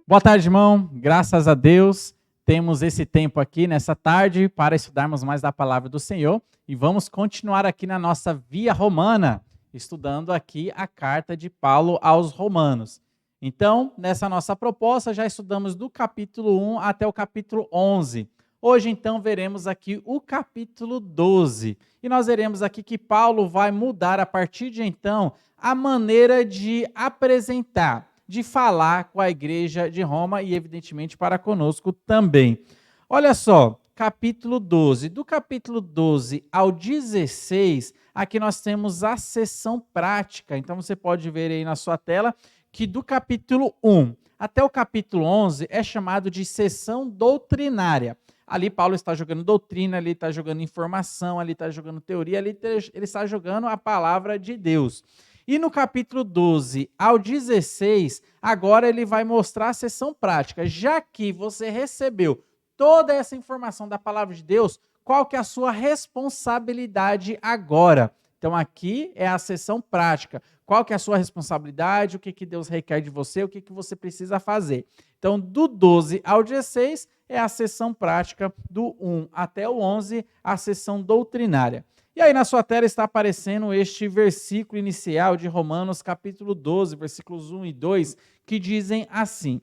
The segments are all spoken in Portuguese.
Boa tarde, irmão. Graças a Deus, temos esse tempo aqui nessa tarde para estudarmos mais da palavra do Senhor e vamos continuar aqui na nossa Via Romana, estudando aqui a carta de Paulo aos Romanos. Então, nessa nossa proposta, já estudamos do capítulo 1 até o capítulo 11. Hoje, então, veremos aqui o capítulo 12. E nós veremos aqui que Paulo vai mudar, a partir de então, a maneira de apresentar, de falar com a igreja de Roma e, evidentemente, para conosco também. Olha só, capítulo 12. Do capítulo 12 ao 16, aqui nós temos a sessão prática. Então, você pode ver aí na sua tela que do capítulo 1 até o capítulo 11 é chamado de sessão doutrinária. Ali Paulo está jogando doutrina, ali está jogando informação, ali está jogando teoria, ali ele está jogando a palavra de Deus. E no capítulo 12 ao 16, agora ele vai mostrar a sessão prática. Já que você recebeu toda essa informação da palavra de Deus, qual que é a sua responsabilidade agora? Então aqui é a sessão prática. Qual que é a sua responsabilidade? O que Deus requer de você? O que você precisa fazer? Então, do 12 ao 16 é a sessão prática, do 1 até o 11, a sessão doutrinária. E aí na sua tela está aparecendo este versículo inicial de Romanos, capítulo 12, versículos 1 e 2, que dizem assim: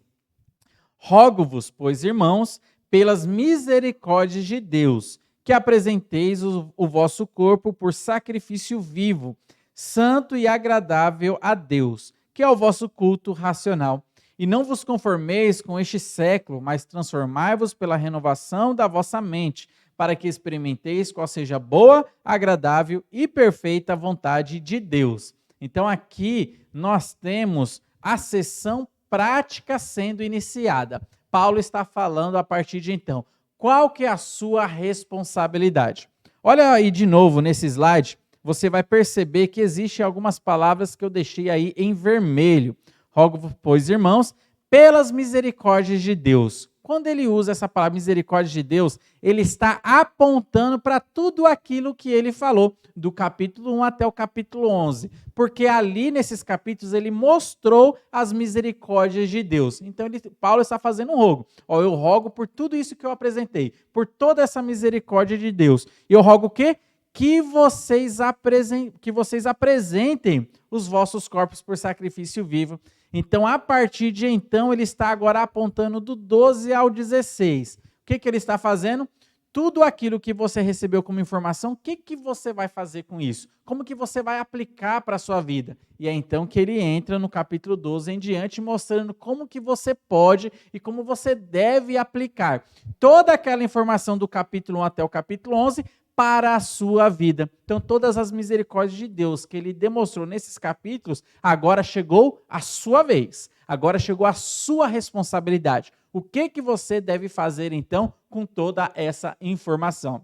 Rogo-vos, pois, irmãos, pelas misericórdias de Deus, que apresenteis o vosso corpo por sacrifício vivo, santo e agradável a Deus, que é o vosso culto racional. E não vos conformeis com este século, mas transformai-vos pela renovação da vossa mente, para que experimenteis qual seja a boa, agradável e perfeita vontade de Deus. Então aqui nós temos a sessão prática sendo iniciada. Paulo está falando a partir de então. Qual que é a sua responsabilidade? Olha aí de novo nesse slide, você vai perceber que existem algumas palavras que eu deixei aí em vermelho. Rogo, pois, irmãos, pelas misericórdias de Deus. Quando ele usa essa palavra misericórdia de Deus, ele está apontando para tudo aquilo que ele falou, do capítulo 1 até o capítulo 11. Porque ali, nesses capítulos, ele mostrou as misericórdias de Deus. Então, Paulo está fazendo um rogo. Eu rogo por tudo isso que eu apresentei, por toda essa misericórdia de Deus. E eu rogo o quê? Que vocês apresentem os vossos corpos por sacrifício vivo. Então, a partir de então, ele está agora apontando do 12 ao 16. O que ele está fazendo? Tudo aquilo que você recebeu como informação, o que você vai fazer com isso? Como que você vai aplicar para a sua vida? E é então que ele entra no capítulo 12 em diante, mostrando como que você pode e como você deve aplicar toda aquela informação do capítulo 1 até o capítulo 11 para a sua vida. Então, todas as misericórdias de Deus que ele demonstrou nesses capítulos, agora chegou a sua vez. Agora chegou a sua responsabilidade. O que você deve fazer, então, com toda essa informação?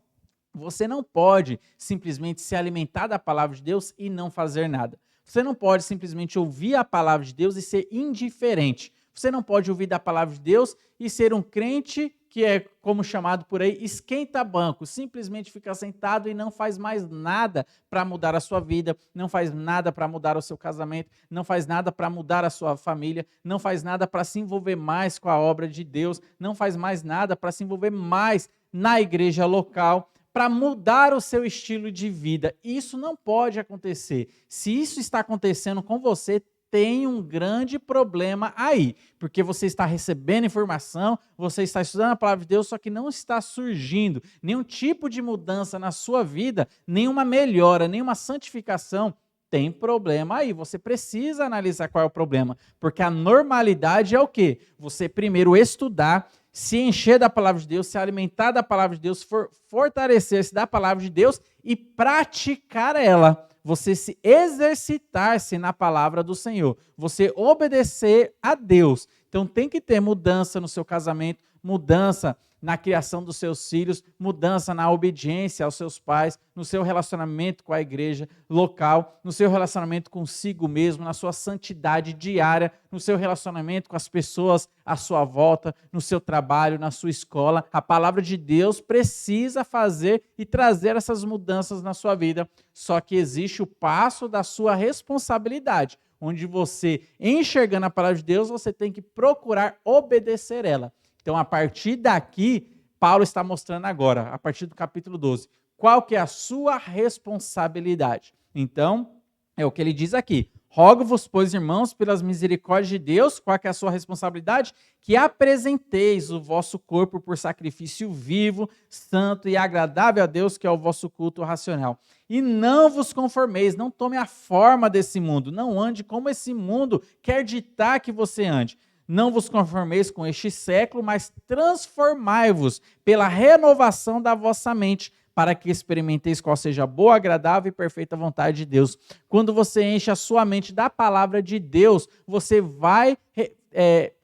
Você não pode simplesmente se alimentar da palavra de Deus e não fazer nada. Você não pode simplesmente ouvir a palavra de Deus e ser indiferente. Você não pode ouvir da palavra de Deus e ser um crente que é como chamado por aí, esquenta-banco, simplesmente fica sentado e não faz mais nada para mudar a sua vida, não faz nada para mudar o seu casamento, não faz nada para mudar a sua família, não faz nada para se envolver mais com a obra de Deus, não faz mais nada para se envolver mais na igreja local, para mudar o seu estilo de vida. Isso não pode acontecer. Se isso está acontecendo com você, tem um grande problema aí, porque você está recebendo informação, você está estudando a palavra de Deus, só que não está surgindo nenhum tipo de mudança na sua vida, nenhuma melhora, nenhuma santificação. Tem problema aí, você precisa analisar qual é o problema, porque a normalidade é o quê? Você primeiro estudar, se encher da palavra de Deus, se alimentar da palavra de Deus, fortalecer-se da palavra de Deus e praticar ela. Você se exercitar-se na palavra do Senhor, você obedecer a Deus. Então tem que ter mudança no seu casamento, mudança na criação dos seus filhos, mudança na obediência aos seus pais, no seu relacionamento com a igreja local, no seu relacionamento consigo mesmo, na sua santidade diária, no seu relacionamento com as pessoas à sua volta, no seu trabalho, na sua escola. A palavra de Deus precisa fazer e trazer essas mudanças na sua vida, só que existe o passo da sua responsabilidade. onde você, enxergando a palavra de Deus, você tem que procurar obedecer ela. Então, a partir daqui, Paulo está mostrando agora, a partir do capítulo 12, qual que é a sua responsabilidade. Então, é o que ele diz aqui. Rogo-vos, pois, irmãos, pelas misericórdias de Deus, qual que é a sua responsabilidade? Que apresenteis o vosso corpo por sacrifício vivo, santo e agradável a Deus, que é o vosso culto racional. E não vos conformeis, não tome a forma desse mundo, não ande como esse mundo quer ditar que você ande. Não vos conformeis com este século, mas transformai-vos pela renovação da vossa mente, para que experimenteis qual seja a boa, agradável e perfeita vontade de Deus. Quando você enche a sua mente da palavra de Deus, você vai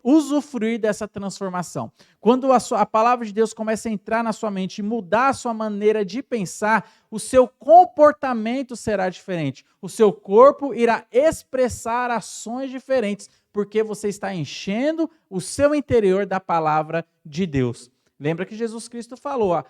usufruir dessa transformação. Quando a palavra de Deus começa a entrar na sua mente e mudar a sua maneira de pensar, o seu comportamento será diferente. O seu corpo irá expressar ações diferentes, porque você está enchendo o seu interior da palavra de Deus. Lembra que Jesus Cristo falou,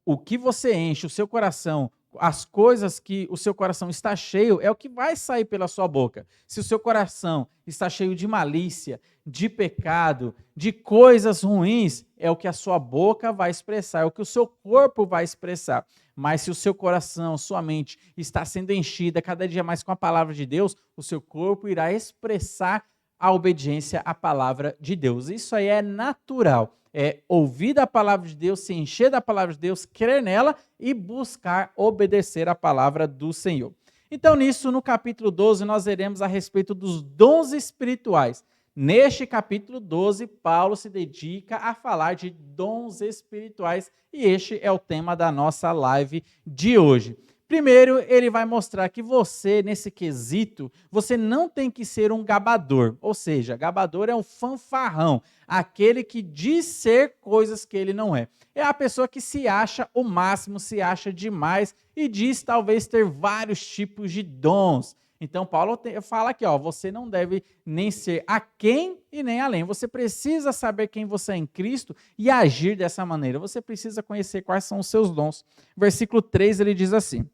o que você enche o seu coração, as coisas que o seu coração está cheio, é o que vai sair pela sua boca. Se o seu coração está cheio de malícia, de pecado, de coisas ruins, é o que a sua boca vai expressar, é o que o seu corpo vai expressar. Mas se o seu coração, sua mente está sendo enchida cada dia mais com a palavra de Deus, o seu corpo irá expressar a obediência à palavra de Deus. Isso aí é natural. É ouvir a palavra de Deus, se encher da palavra de Deus, crer nela e buscar obedecer a palavra do Senhor. Então, nisso, no capítulo 12, nós veremos a respeito dos dons espirituais. Neste capítulo 12, Paulo se dedica a falar de dons espirituais e este é o tema da nossa live de hoje. Primeiro, ele vai mostrar que você, nesse quesito, você não tem que ser um gabador. Ou seja, gabador é um fanfarrão, aquele que diz ser coisas que ele não é. É a pessoa que se acha o máximo, se acha demais e diz talvez ter vários tipos de dons. Então, Paulo fala aqui, você não deve nem ser aquém e nem além. Você precisa saber quem você é em Cristo e agir dessa maneira. Você precisa conhecer quais são os seus dons. Versículo 3, ele diz assim: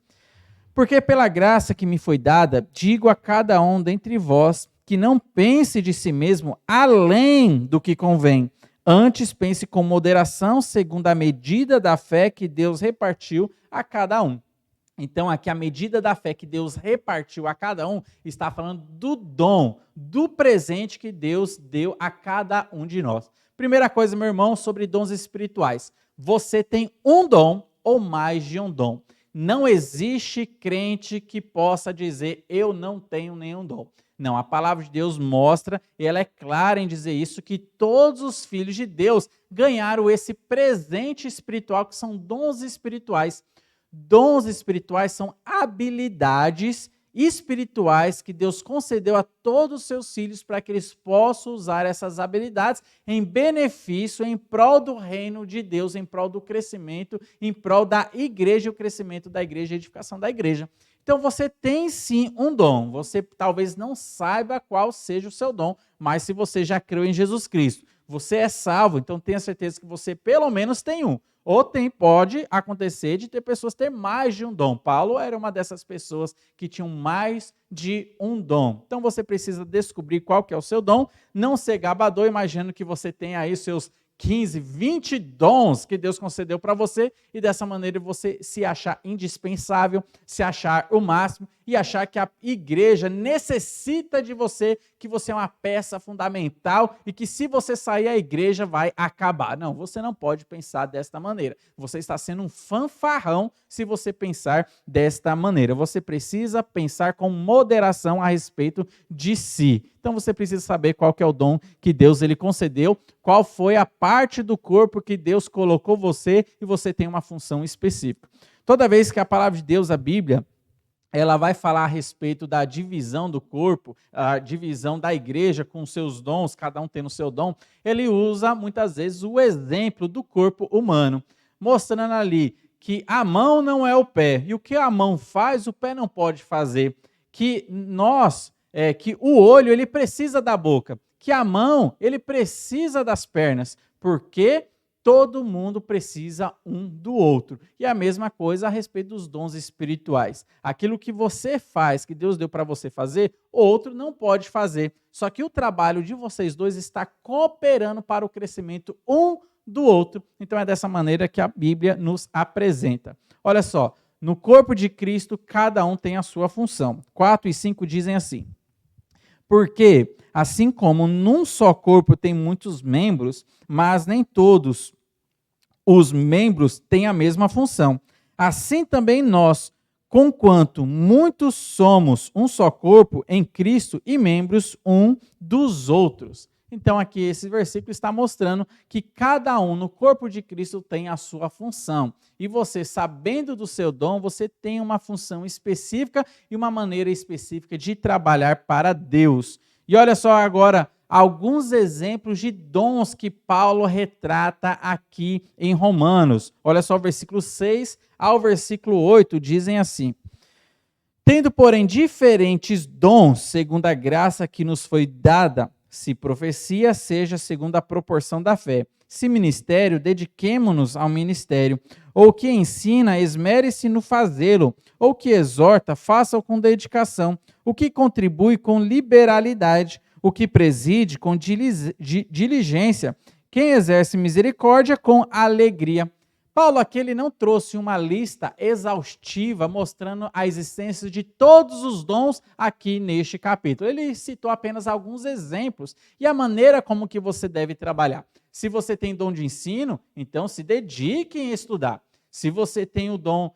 porque pela graça que me foi dada, digo a cada um dentre vós que não pense de si mesmo além do que convém. Antes pense com moderação, segundo a medida da fé que Deus repartiu a cada um. Então, aqui a medida da fé que Deus repartiu a cada um está falando do dom, do presente que Deus deu a cada um de nós. Primeira coisa, meu irmão, sobre dons espirituais. Você tem um dom ou mais de um dom. Não existe crente que possa dizer, eu não tenho nenhum dom. Não, a palavra de Deus mostra, e ela é clara em dizer isso, que todos os filhos de Deus ganharam esse presente espiritual, que são dons espirituais. Dons espirituais são habilidades espirituais que Deus concedeu a todos os seus filhos para que eles possam usar essas habilidades em benefício, em prol do reino de Deus, em prol do crescimento, em prol da igreja, o crescimento da igreja, a edificação da igreja. Então você tem sim um dom, você talvez não saiba qual seja o seu dom, mas se você já creu em Jesus Cristo, você é salvo, então tenha certeza que você pelo menos tem um. Ou pode acontecer de ter pessoas ter mais de um dom. Paulo era uma dessas pessoas que tinham mais de um dom. Então você precisa descobrir qual que é o seu dom, não ser gabador, imaginando que você tem aí seus 15, 20 dons que Deus concedeu para você e dessa maneira você se achar indispensável, se achar o máximo e achar que a igreja necessita de você, que você é uma peça fundamental e que se você sair a igreja vai acabar. Não, você não pode pensar desta maneira. Você está sendo um fanfarrão se você pensar desta maneira. Você precisa pensar com moderação a respeito de si. Então você precisa saber qual que é o dom que Deus ele concedeu, qual foi a parte do corpo que Deus colocou você e você tem uma função específica. Toda vez que a palavra de Deus, a Bíblia, ela vai falar a respeito da divisão do corpo, a divisão da igreja com seus dons, cada um tendo o seu dom, ele usa muitas vezes o exemplo do corpo humano, mostrando ali que a mão não é o pé, e o que a mão faz, o pé não pode fazer, que que o olho ele precisa da boca, que a mão ele precisa das pernas. Por quê? todo mundo precisa um do outro. E a mesma coisa a respeito dos dons espirituais. Aquilo que você faz, que Deus deu para você fazer, outro não pode fazer. Só que o trabalho de vocês dois está cooperando para o crescimento um do outro. Então é dessa maneira que a Bíblia nos apresenta. Olha só, no corpo de Cristo, cada um tem a sua função. 4 e 5 dizem assim: porque, assim como num só corpo tem muitos membros, mas nem todos os membros têm a mesma função, assim também nós, conquanto muitos somos um só corpo em Cristo e membros um dos outros. Então aqui esse versículo está mostrando que cada um no corpo de Cristo tem a sua função. E você, sabendo do seu dom, você tem uma função específica e uma maneira específica de trabalhar para Deus. E olha só agora alguns exemplos de dons que Paulo retrata aqui em Romanos. Olha só o versículo 6 ao versículo 8 dizem assim: tendo, porém, diferentes dons, segundo a graça que nos foi dada, se profecia, seja segundo a proporção da fé. Se ministério, dediquemo-nos ao ministério. Ou que ensina, esmere-se no fazê-lo. Ou que exorta, faça-o com dedicação. O que contribui, com liberalidade. O que preside, com diligência. Quem exerce misericórdia, com alegria. Paulo aqui ele não trouxe uma lista exaustiva mostrando a existência de todos os dons aqui neste capítulo. Ele citou apenas alguns exemplos e a maneira como que você deve trabalhar. Se você tem dom de ensino, então se dedique em estudar. Se você tem o dom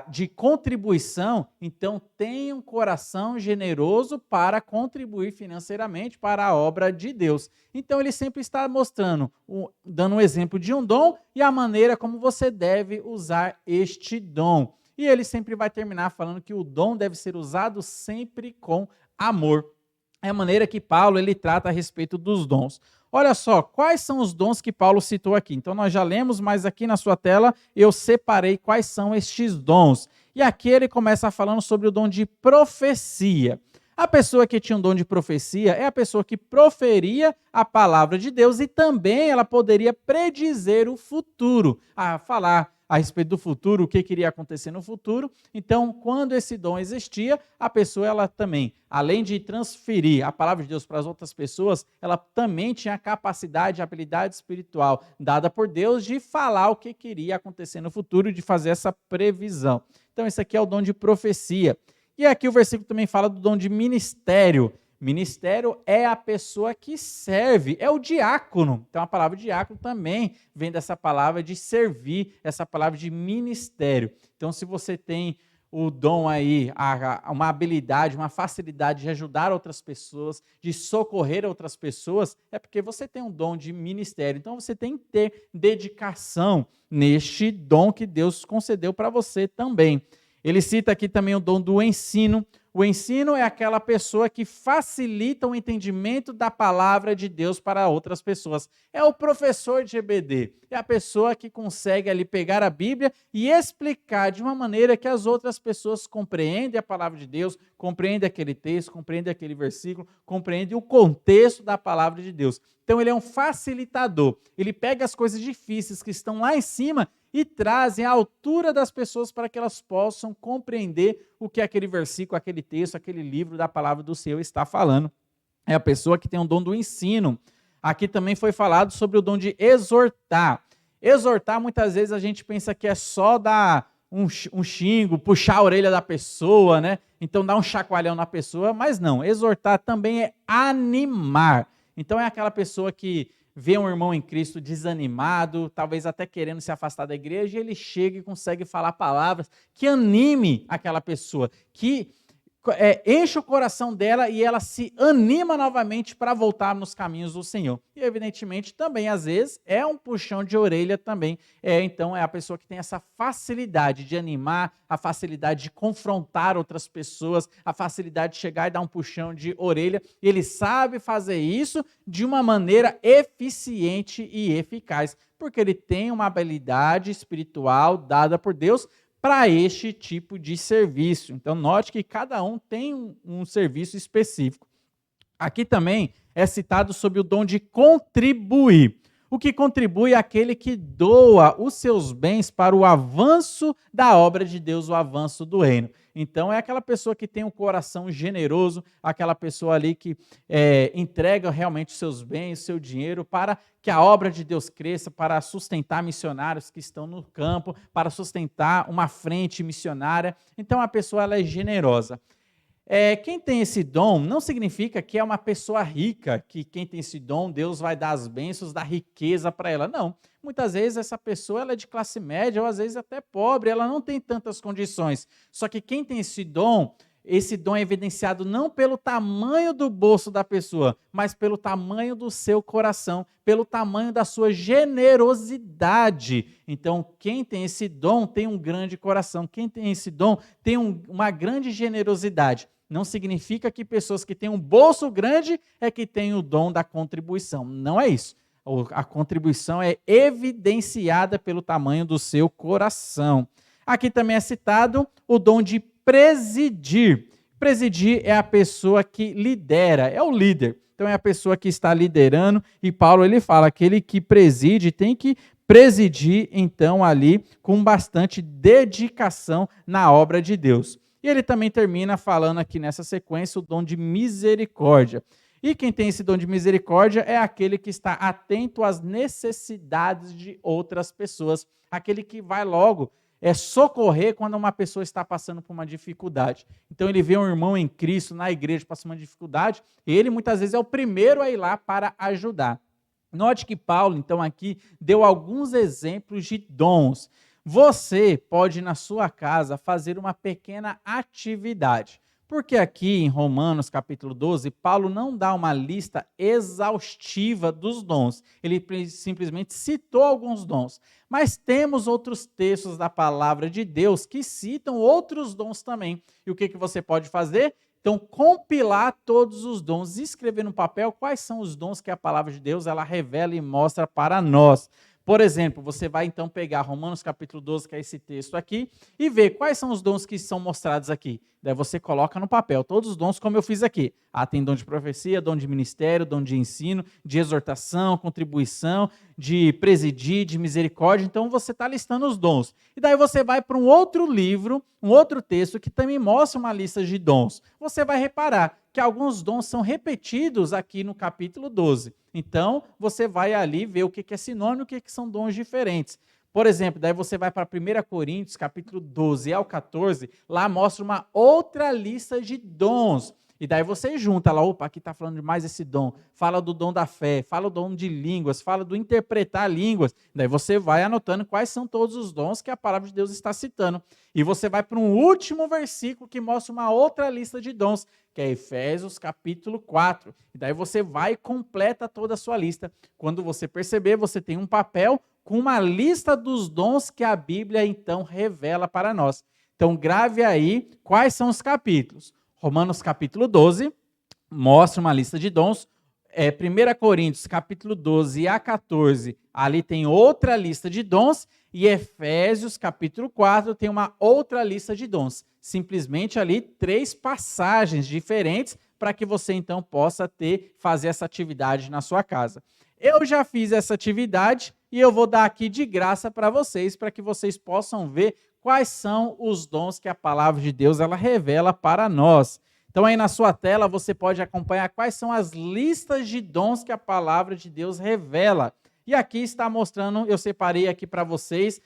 de contribuição, então tenha um coração generoso para contribuir financeiramente para a obra de Deus. Então ele sempre está mostrando, dando um exemplo de um dom e a maneira como você deve usar este dom. E ele sempre vai terminar falando que o dom deve ser usado sempre com amor. É a maneira que Paulo ele trata a respeito dos dons. Olha só, quais são os dons que Paulo citou aqui? Então nós já lemos, mas aqui na sua tela eu separei quais são estes dons. E aqui ele começa falando sobre o dom de profecia. A pessoa que tinha um dom de profecia é a pessoa que proferia a palavra de Deus e também ela poderia predizer o futuro, falar a respeito do futuro, o que iria acontecer no futuro. Então, quando esse dom existia, a pessoa ela também, além de transferir a palavra de Deus para as outras pessoas, ela também tinha a capacidade, a habilidade espiritual dada por Deus de falar o que iria acontecer no futuro e de fazer essa previsão. Então, esse aqui é o dom de profecia. E aqui o versículo também fala do dom de ministério. Ministério é a pessoa que serve, é o diácono. Então a palavra diácono também vem dessa palavra de servir, essa palavra de ministério. Então se você tem o dom aí, uma habilidade, uma facilidade de ajudar outras pessoas, de socorrer outras pessoas, é porque você tem um dom de ministério. Então você tem que ter dedicação neste dom que Deus concedeu para você também. Ele cita aqui também o dom do ensino. O ensino é aquela pessoa que facilita o entendimento da palavra de Deus para outras pessoas. É o professor de EBD. É a pessoa que consegue ali pegar a Bíblia e explicar de uma maneira que as outras pessoas compreendem a palavra de Deus, compreendem aquele texto, compreendem aquele versículo, compreendem o contexto da palavra de Deus. Então ele é um facilitador. Ele pega as coisas difíceis que estão lá em cima e trazem à altura das pessoas para que elas possam compreender o que aquele versículo, aquele texto, aquele livro da palavra do Senhor está falando. É a pessoa que tem o dom do ensino. Aqui também foi falado sobre o dom de exortar. Exortar, muitas vezes a gente pensa que é só dar um xingo, puxar a orelha da pessoa, né? Então dar um chacoalhão na pessoa, mas não. Exortar também é animar. Então é aquela pessoa que vê um irmão em Cristo desanimado, talvez até querendo se afastar da igreja, e ele chega e consegue falar palavras que anime aquela pessoa, que enche o coração dela e ela se anima novamente para voltar nos caminhos do Senhor. E evidentemente também às vezes é um puxão de orelha também. Então é a pessoa que tem essa facilidade de animar, a facilidade de confrontar outras pessoas, a facilidade de chegar e dar um puxão de orelha. E ele sabe fazer isso de uma maneira eficiente e eficaz, porque ele tem uma habilidade espiritual dada por Deus para este tipo de serviço. Então, note que cada um tem um serviço específico. Aqui também é citado sobre o dom de contribuir. O que contribui é aquele que doa os seus bens para o avanço da obra de Deus, o avanço do reino. Então, é aquela pessoa que tem um coração generoso, aquela pessoa ali que entrega realmente os seus bens, o seu dinheiro para que a obra de Deus cresça, para sustentar missionários que estão no campo, para sustentar uma frente missionária. Então, a pessoa ela é generosa. Quem tem esse dom não significa que é uma pessoa rica, que quem tem esse dom, Deus vai dar as bênçãos da riqueza para ela. Não. Muitas vezes essa pessoa ela é de classe média ou às vezes até pobre, ela não tem tantas condições. Só que quem tem esse dom é evidenciado não pelo tamanho do bolso da pessoa, mas pelo tamanho do seu coração, pelo tamanho da sua generosidade. Então, quem tem esse dom tem um grande coração, quem tem esse dom tem uma grande generosidade. Não significa que pessoas que têm um bolso grande é que têm o dom da contribuição. Não é isso. A contribuição é evidenciada pelo tamanho do seu coração. Aqui também é citado o dom de presidir. Presidir é a pessoa que lidera, é o líder. Então é a pessoa que está liderando e Paulo ele fala que aquele que preside tem que presidir então ali com bastante dedicação na obra de Deus. E ele também termina falando aqui nessa sequência o dom de misericórdia. E quem tem esse dom de misericórdia é aquele que está atento às necessidades de outras pessoas, aquele que vai logo socorrer quando uma pessoa está passando por uma dificuldade. Então ele vê um irmão em Cristo na igreja passando uma dificuldade, ele muitas vezes é o primeiro a ir lá para ajudar. Note que Paulo, então, aqui deu alguns exemplos de dons. Você pode, na sua casa, fazer uma pequena atividade. Porque aqui em Romanos capítulo 12, Paulo não dá uma lista exaustiva dos dons. Ele simplesmente citou alguns dons. Mas temos outros textos da palavra de Deus que citam outros dons também. E o que você pode fazer? Então, compilar todos os dons, escrever no papel quais são os dons que a palavra de Deus ela revela e mostra para nós. Por exemplo, você vai então pegar Romanos capítulo 12, que é esse texto aqui, e ver quais são os dons que são mostrados aqui. Daí você coloca no papel todos os dons como eu fiz aqui. Tem dom de profecia, dom de ministério, dom de ensino, de exortação, contribuição, de presidir, de misericórdia. Então você está listando os dons. E daí você vai para um outro livro, um outro texto que também mostra uma lista de dons. Você vai reparar que alguns dons são repetidos aqui no capítulo 12. Então, você vai ali ver o que é sinônimo e o que são dons diferentes. Por exemplo, daí você vai para 1 Coríntios, capítulo 12 ao 14, lá mostra uma outra lista de dons. E daí você junta lá, opa, aqui está falando de mais esse dom. Fala do dom da fé, fala do dom de línguas, fala do interpretar línguas. Daí você vai anotando quais são todos os dons que a palavra de Deus está citando. E você vai para um último versículo que mostra uma outra lista de dons, que é Efésios capítulo 4. E daí você vai e completa toda a sua lista. Quando você perceber, você tem um papel com uma lista dos dons que a Bíblia então revela para nós. Então grave aí quais são os capítulos. Romanos capítulo 12 mostra uma lista de dons. 1 Coríntios capítulo 12 a 14, ali tem outra lista de dons. E Efésios capítulo 4 tem uma outra lista de dons. Simplesmente ali 3 passagens diferentes para que você então possa fazer essa atividade na sua casa. Eu já fiz essa atividade e eu vou dar aqui de graça para que vocês possam ver quais são os dons que a palavra de Deus ela revela para nós. Então aí na sua tela você pode acompanhar quais são as listas de dons que a palavra de Deus revela. E aqui está mostrando, eu separei aqui para vocês,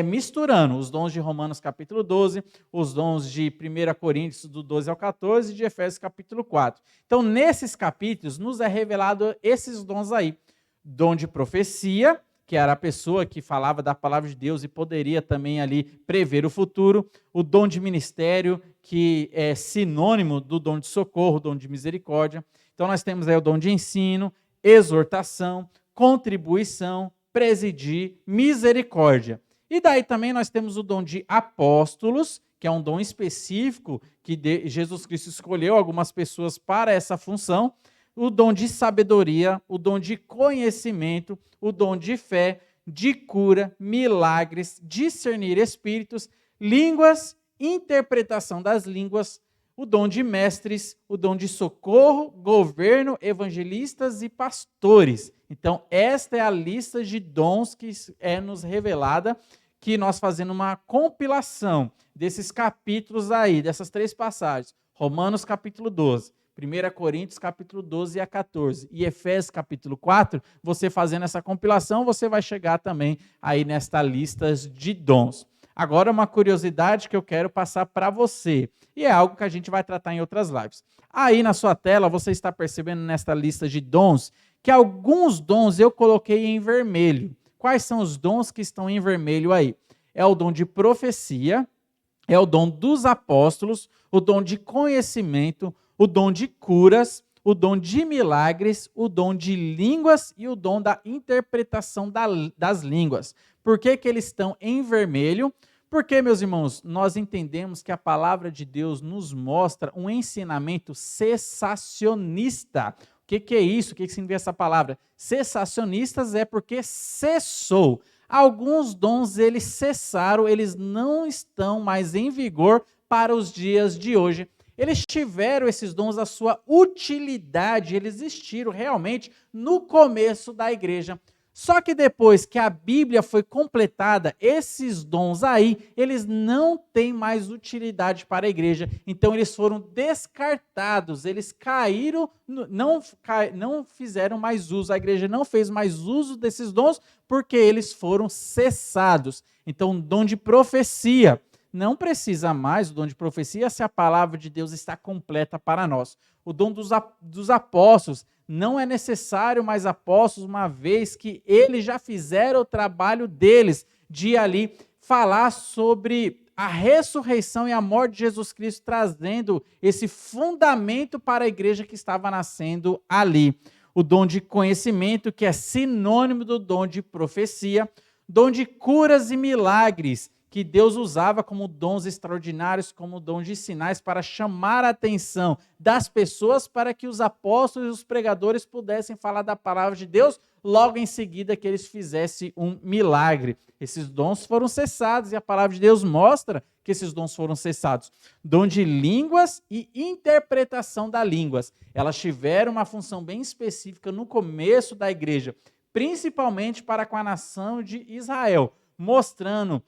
misturando os dons de Romanos capítulo 12, os dons de 1 Coríntios do 12 ao 14 e de Efésios capítulo 4. Então nesses capítulos nos é revelado esses dons aí. Dom de profecia, que era a pessoa que falava da palavra de Deus e poderia também ali prever o futuro. O dom de ministério, que é sinônimo do dom de socorro, dom de misericórdia. Então nós temos aí o dom de ensino, exortação, contribuição, presidir, misericórdia. E daí também nós temos o dom de apóstolos, que é um dom específico que Jesus Cristo escolheu algumas pessoas para essa função. O dom de sabedoria, o dom de conhecimento, o dom de fé, de cura, milagres, discernir espíritos, línguas, interpretação das línguas, o dom de mestres, o dom de socorro, governo, evangelistas e pastores. Então, esta é a lista de dons que é nos revelada, que nós fazendo uma compilação desses capítulos aí, dessas 3 passagens. Romanos capítulo 12, 1 Coríntios capítulo 12 a 14 e Efésios capítulo 4, você fazendo essa compilação, você vai chegar também aí nesta lista de dons. Agora, uma curiosidade que eu quero passar para você, e é algo que a gente vai tratar em outras lives. Aí na sua tela, você está percebendo nesta lista de dons, que alguns dons eu coloquei em vermelho. Quais são os dons que estão em vermelho aí? É o dom de profecia, é o dom dos apóstolos, o dom de conhecimento, o dom de curas, o dom de milagres, o dom de línguas e o dom da interpretação das línguas. Por que eles estão em vermelho? Porque, meus irmãos, nós entendemos que a palavra de Deus nos mostra um ensinamento cessacionista. O que é isso? O que significa essa palavra? Cessacionistas é porque cessou. Alguns dons, eles cessaram, eles não estão mais em vigor para os dias de hoje. Eles tiveram esses dons a sua utilidade, eles existiram realmente no começo da igreja. Só que depois que a Bíblia foi completada, esses dons aí, eles não têm mais utilidade para a igreja. Então eles foram descartados, eles caíram, não fizeram mais uso. A igreja não fez mais uso desses dons porque eles foram cessados. Então o dom de profecia não precisa mais, o dom de profecia, se a palavra de Deus está completa para nós. O dom dos apóstolos, não é necessário mais apóstolos, uma vez que eles já fizeram o trabalho deles, de ali falar sobre a ressurreição e a morte de Jesus Cristo, trazendo esse fundamento para a igreja que estava nascendo ali. O dom de conhecimento, que é sinônimo do dom de profecia, dom de curas e milagres, que Deus usava como dons extraordinários, como dons de sinais para chamar a atenção das pessoas para que os apóstolos e os pregadores pudessem falar da palavra de Deus logo em seguida que eles fizessem um milagre. Esses dons foram cessados e a palavra de Deus mostra que esses dons foram cessados. Dom de línguas e interpretação das línguas. Elas tiveram uma função bem específica no começo da igreja, principalmente para com a nação de Israel, mostrando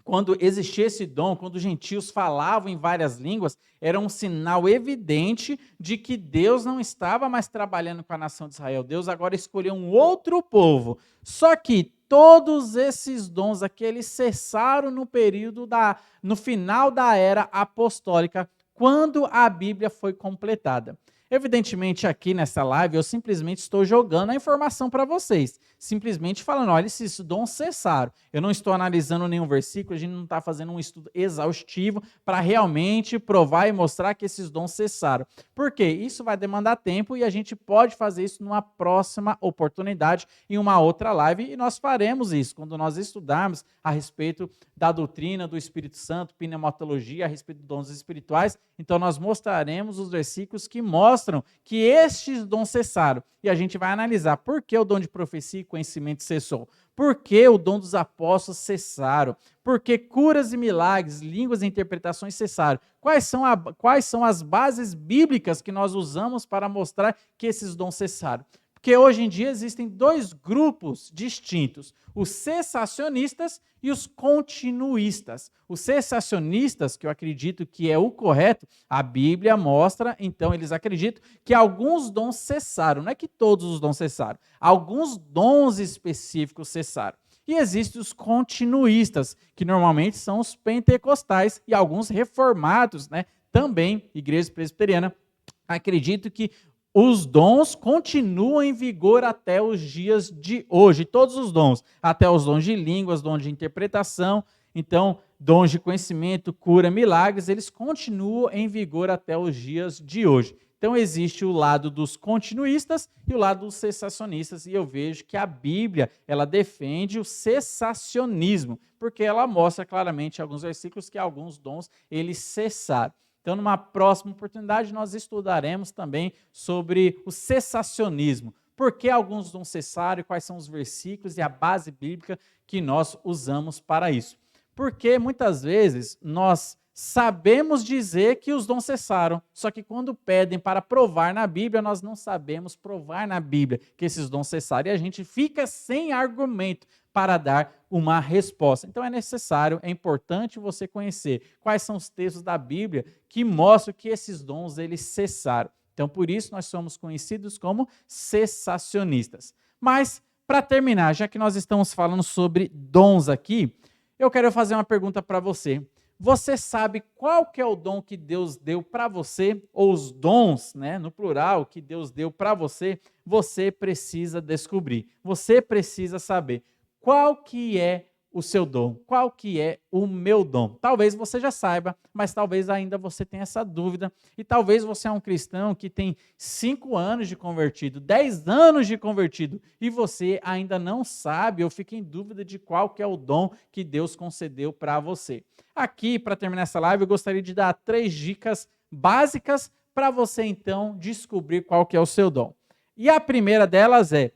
quando existia esse dom, quando os gentios falavam em várias línguas, era um sinal evidente de que Deus não estava mais trabalhando com a nação de Israel. Deus agora escolheu um outro povo. Só que todos esses dons aqui, eles cessaram no final da era apostólica, quando a Bíblia foi completada. Evidentemente, aqui nessa live, eu simplesmente estou jogando a informação para vocês. Simplesmente falando, olha, esses dons cessaram. Eu não estou analisando nenhum versículo, a gente não está fazendo um estudo exaustivo para realmente provar e mostrar que esses dons cessaram. Por quê? Isso vai demandar tempo e a gente pode fazer isso numa próxima oportunidade, em uma outra live, e nós faremos isso quando nós estudarmos a respeito da doutrina do Espírito Santo, pneumatologia, a respeito dos dons espirituais. Então, nós mostraremos os versículos que mostram que estes dons cessaram. E a gente vai analisar por que o dom de profecia e conhecimento cessou. Por que o dom dos apóstolos cessaram? Por que curas e milagres, línguas e interpretações cessaram? Quais são as bases bíblicas que nós usamos para mostrar que esses dons cessaram? Porque hoje em dia existem 2 grupos distintos, os cessacionistas e os continuistas. Os cessacionistas, que eu acredito que é o correto, a Bíblia mostra, então eles acreditam que alguns dons cessaram, não é que todos os dons cessaram, alguns dons específicos cessaram. E existem os continuistas, que normalmente são os pentecostais e alguns reformados, né? Também, igreja presbiteriana, acredito que os dons continuam em vigor até os dias de hoje, todos os dons, até os dons de línguas, dons de interpretação, então, dons de conhecimento, cura, milagres, eles continuam em vigor até os dias de hoje. Então, existe o lado dos continuistas e o lado dos cessacionistas, e eu vejo que a Bíblia, ela defende o cessacionismo, porque ela mostra claramente em alguns versículos que alguns dons, eles cessaram. Então, numa próxima oportunidade, nós estudaremos também sobre o cessacionismo. Por que alguns dons cessaram e quais são os versículos e a base bíblica que nós usamos para isso. Porque muitas vezes nós sabemos dizer que os dons cessaram, só que quando pedem para provar na Bíblia, nós não sabemos provar na Bíblia que esses dons cessaram, e a gente fica sem argumento para dar uma resposta. Então é necessário, é importante você conhecer quais são os textos da Bíblia que mostram que esses dons eles cessaram. Então por isso nós somos conhecidos como cessacionistas. Mas para terminar, já que nós estamos falando sobre dons aqui, eu quero fazer uma pergunta para você. Você sabe qual que é o dom que Deus deu para você, ou os dons, né, no plural, que Deus deu para você? Você precisa descobrir, você precisa saber qual que é o seu dom, qual que é o meu dom. Talvez você já saiba, mas talvez ainda você tenha essa dúvida, e talvez você é um cristão que tem 5 anos de convertido, 10 anos de convertido, e você ainda não sabe ou fica em dúvida de qual que é o dom que Deus concedeu para você. Aqui, para terminar essa live, eu gostaria de dar 3 dicas básicas para você, então, descobrir qual que é o seu dom. E a primeira delas é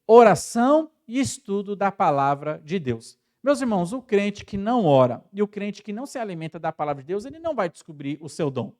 oração e estudo da palavra de Deus. Meus irmãos, o crente que não ora e o crente que não se alimenta da palavra de Deus, ele não vai descobrir o seu dom.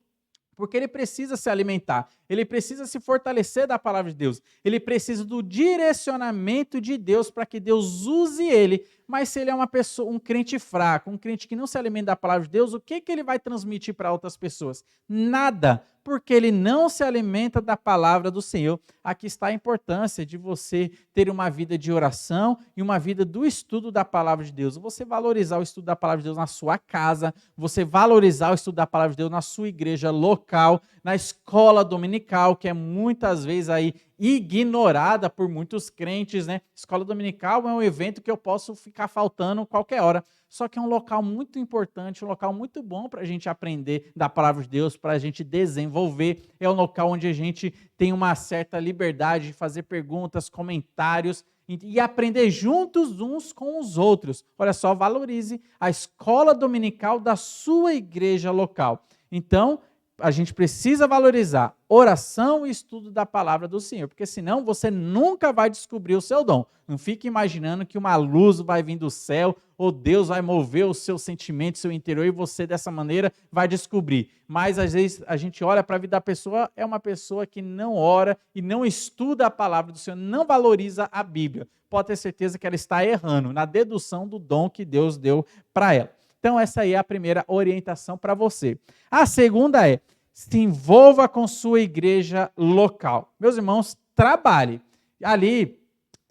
Porque ele precisa se alimentar, ele precisa se fortalecer da palavra de Deus, ele precisa do direcionamento de Deus para que Deus use ele. Mas se ele é uma pessoa, um crente fraco, um crente que não se alimenta da palavra de Deus, o que ele vai transmitir para outras pessoas? Nada, porque ele não se alimenta da palavra do Senhor. Aqui está a importância de você ter uma vida de oração e uma vida do estudo da palavra de Deus. Você valorizar o estudo da palavra de Deus na sua casa, você valorizar o estudo da palavra de Deus na sua igreja local, na escola dominical, que é muitas vezes aí ignorada por muitos crentes, né? Escola dominical é um evento que eu posso ficar faltando qualquer hora, só que é um local muito importante, um local muito bom para a gente aprender da palavra de Deus, para a gente desenvolver, é um local onde a gente tem uma certa liberdade de fazer perguntas, comentários, e aprender juntos uns com os outros. Olha só, valorize a escola dominical da sua igreja local. Então, a gente precisa valorizar oração e estudo da palavra do Senhor, porque senão você nunca vai descobrir o seu dom. Não fique imaginando que uma luz vai vir do céu, ou Deus vai mover o seu sentimento, o seu interior, e você dessa maneira vai descobrir. Mas às vezes a gente olha para a vida da pessoa, é uma pessoa que não ora e não estuda a palavra do Senhor, não valoriza a Bíblia. Pode ter certeza que ela está errando na dedução do dom que Deus deu para ela. Então, essa aí é a primeira orientação para você. A segunda é, se envolva com sua igreja local. Meus irmãos, trabalhe. Ali,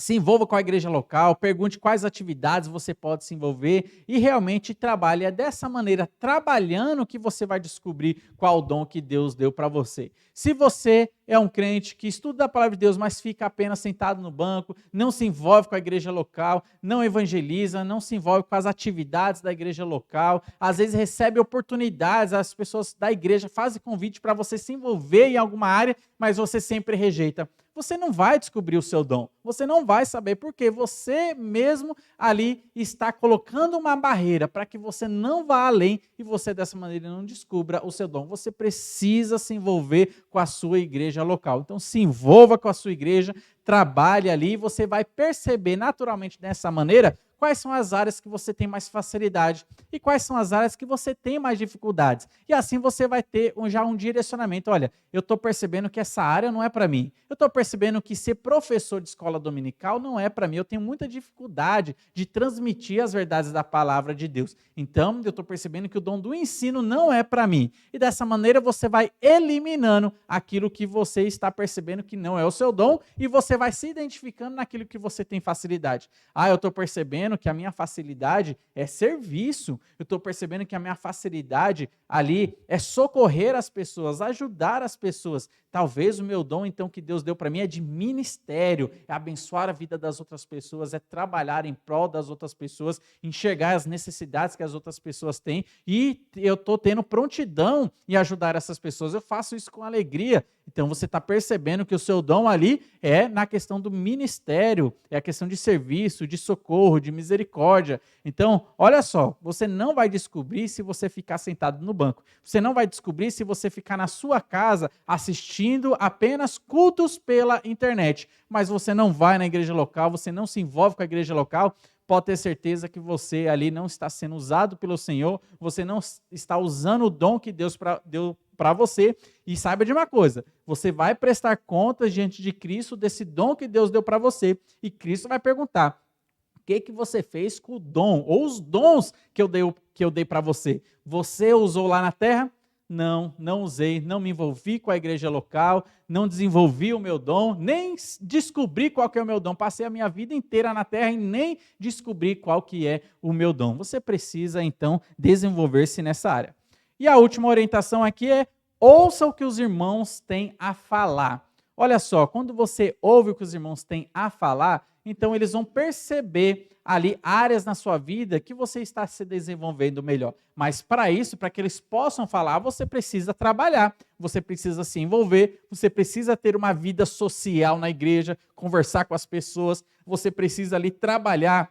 se envolva com a igreja local, pergunte quais atividades você pode se envolver e realmente trabalhe. É dessa maneira, trabalhando, que você vai descobrir qual o dom que Deus deu para você. Se você é um crente que estuda a palavra de Deus, mas fica apenas sentado no banco, não se envolve com a igreja local, não evangeliza, não se envolve com as atividades da igreja local, às vezes recebe oportunidades, as pessoas da igreja fazem convite para você se envolver em alguma área, mas você sempre rejeita. Você não vai descobrir o seu dom, você não vai saber, porque você mesmo ali está colocando uma barreira para que você não vá além e você dessa maneira não descubra o seu dom. Você precisa se envolver com a sua igreja local. Então se envolva com a sua igreja, trabalhe ali e você vai perceber naturalmente dessa maneira quais são as áreas que você tem mais facilidade e quais são as áreas que você tem mais dificuldades. E assim você vai ter já um direcionamento. Olha, eu estou percebendo que essa área não é para mim. Eu estou percebendo que ser professor de escola dominical não é para mim. Eu tenho muita dificuldade de transmitir as verdades da palavra de Deus. Então, eu estou percebendo que o dom do ensino não é para mim. E dessa maneira você vai eliminando aquilo que você está percebendo que não é o seu dom e você vai se identificando naquilo que você tem facilidade. Eu estou percebendo que a minha facilidade é serviço, eu estou percebendo que a minha facilidade ali é socorrer as pessoas, ajudar as pessoas. Talvez o meu dom, então, que Deus deu para mim é de ministério, é abençoar a vida das outras pessoas, é trabalhar em prol das outras pessoas, enxergar as necessidades que as outras pessoas têm e eu estou tendo prontidão em ajudar essas pessoas. Eu faço isso com alegria. Então você está percebendo que o seu dom ali é na questão do ministério, é a questão de serviço, de socorro, de misericórdia. Então, olha só, você não vai descobrir se você ficar sentado no banco. Você não vai descobrir se você ficar na sua casa assistindo apenas cultos pela internet. Mas você não vai na igreja local, você não se envolve com a igreja local, pode ter certeza que você ali não está sendo usado pelo Senhor, você não está usando o dom que Deus deu para você. E saiba de uma coisa, você vai prestar contas diante de Cristo desse dom que Deus deu para você. E Cristo vai perguntar: o que você fez com o dom, ou os dons que eu dei para você? Você usou lá na terra? Não, não usei, não me envolvi com a igreja local, não desenvolvi o meu dom, nem descobri qual que é o meu dom. Passei a minha vida inteira na terra e nem descobri qual que é o meu dom. Você precisa, então, desenvolver-se nessa área. E a última orientação aqui é: ouça o que os irmãos têm a falar. Olha só, quando você ouve o que os irmãos têm a falar, então eles vão perceber ali áreas na sua vida que você está se desenvolvendo melhor. Mas para isso, para que eles possam falar, você precisa trabalhar, você precisa se envolver, você precisa ter uma vida social na igreja, conversar com as pessoas, você precisa ali trabalhar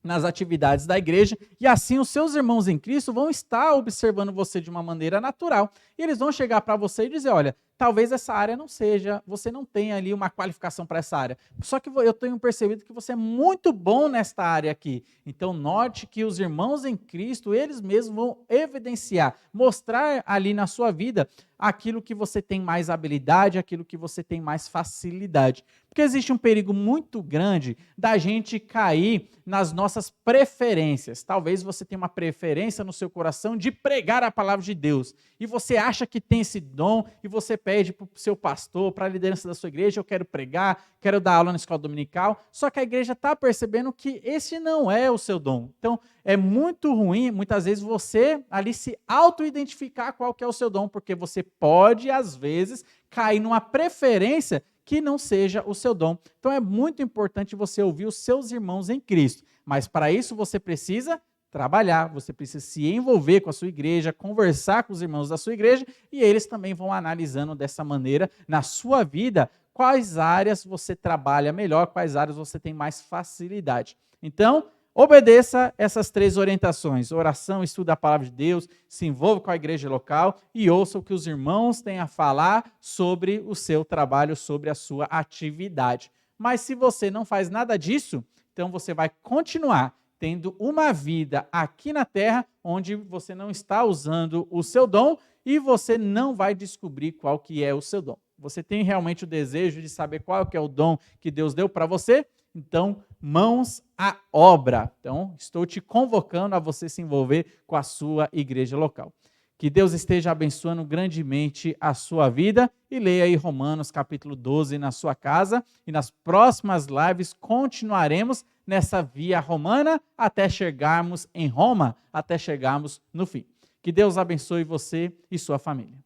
nas atividades da igreja, e assim os seus irmãos em Cristo vão estar observando você de uma maneira natural, e eles vão chegar para você e dizer: olha, talvez essa área não seja, você não tenha ali uma qualificação para essa área, só que eu tenho percebido que você é muito bom nesta área aqui. Então note que os irmãos em Cristo, eles mesmos vão evidenciar, mostrar ali na sua vida aquilo que você tem mais habilidade, aquilo que você tem mais facilidade. Porque existe um perigo muito grande da gente cair nas nossas preferências. Talvez você tenha uma preferência no seu coração de pregar a palavra de Deus, e você acha que tem esse dom, e você pede para o seu pastor, para a liderança da sua igreja: eu quero pregar, quero dar aula na escola dominical, só que a igreja está percebendo que esse não é o seu dom. Então, é muito ruim, muitas vezes, você ali se auto-identificar qual que é o seu dom, porque você pode, às vezes, cair numa preferência que não seja o seu dom. Então é muito importante você ouvir os seus irmãos em Cristo, mas para isso você precisa trabalhar, você precisa se envolver com a sua igreja, conversar com os irmãos da sua igreja, e eles também vão analisando dessa maneira na sua vida quais áreas você trabalha melhor, quais áreas você tem mais facilidade. Então, obedeça essas 3 orientações: oração, estudo da palavra de Deus, se envolva com a igreja local e ouça o que os irmãos têm a falar sobre o seu trabalho, sobre a sua atividade. Mas se você não faz nada disso, então você vai continuar tendo uma vida aqui na terra onde você não está usando o seu dom, e você não vai descobrir qual que é o seu dom. Você tem realmente o desejo de saber qual que é o dom que Deus deu para você? Então, mãos à obra. Então, estou te convocando a você se envolver com a sua igreja local. Que Deus esteja abençoando grandemente a sua vida, e leia aí Romanos capítulo 12 na sua casa, e nas próximas lives continuaremos nessa via romana até chegarmos em Roma, até chegarmos no fim. Que Deus abençoe você e sua família.